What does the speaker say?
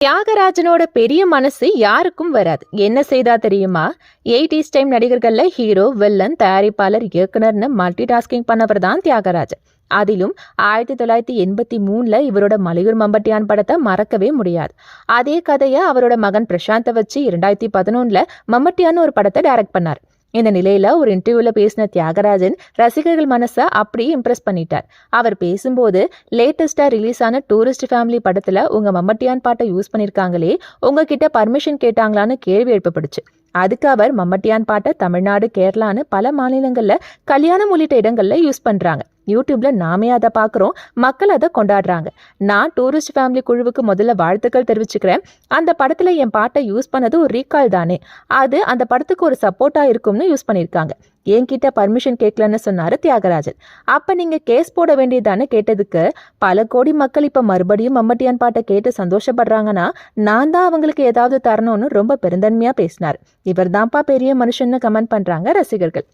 தியாகராஜனோட பெரிய மனசு யாருக்கும் வராது. என்ன செய்தா தெரியுமா? 80s டைம் நடிகர்கள்ல ஹீரோ, வில்லன், தயாரிப்பாளர், இயக்குனர்னு மல்டி டாஸ்கிங் பண்ணவர் தான் தியாகராஜன். அதிலும் 1983 இவரோட மலையூர் மம்பட்டியான் படத்தை மறக்கவே முடியாது. அதே கதையை அவரோட மகன் பிரசாந்தை வச்சு 2011 மம்பட்டியான்னு ஒரு படத்தை டைரக்ட் பண்ணார். இந்த நிலையில ஒரு இன்டர்வியூல பேசின தியாகராஜன் ரசிகர்கள் மனசை அப்படியே இம்ப்ரெஸ் பண்ணிட்டார். அவர் பேசும்போது, லேட்டஸ்டா ரிலீஸ் ஆன டூரிஸ்ட் ஃபேமிலி படத்துல உங்க மம்மட்டியான் பாட்டை யூஸ் பண்ணிருக்காங்களே, உங்ககிட்ட பர்மிஷன் கேட்டாங்களான்னு கேள்வி எழுப்பப்படுச்சு. அதுக்கு அவர் மம்மட்டியான் பாட்டை தமிழ்நாடு, கேரளான்னு பல மாநிலங்கள்ல கல்யாணம் உள்ளிட்ட இடங்கள்ல யூஸ் பண்றாங்க. யூடியூப்ல நாமே அதை பாக்குறோம், மக்கள் அதை கொண்டாடுறாங்க. நான் டூரிஸ்ட் ஃபேமிலி குழுவுக்கு முதல்ல வாழ்த்துக்கள் தெரிவிச்சுக்கிறேன். அந்த படத்துல என் பாட்டை யூஸ் பண்ணது ஒரு ரீகால் தானே, அது அந்த படத்துக்கு ஒரு சப்போர்ட்டா இருக்கும்னு யூஸ் பண்ணிருக்காங்க. என்கிட்ட பர்மிஷன் கேட்கலன்னு சொன்னாரு தியாகராஜன். அப்ப நீங்க கேஸ் போட வேண்டியதானே கேட்டதுக்கு, பல கோடி மக்கள் இப்ப மறுபடியும் மம்மட்டியான் பாட்டை கேட்டு சந்தோஷப்படுறாங்கன்னா நான் தான் அவங்களுக்கு ஏதாவது தரணும்னு ரொம்ப பெருந்தன்மையா பேசினார். இவர் தான்ப்பா பெரிய மனுஷன்னு கமெண்ட் பண்றாங்க ரசிகர்கள்.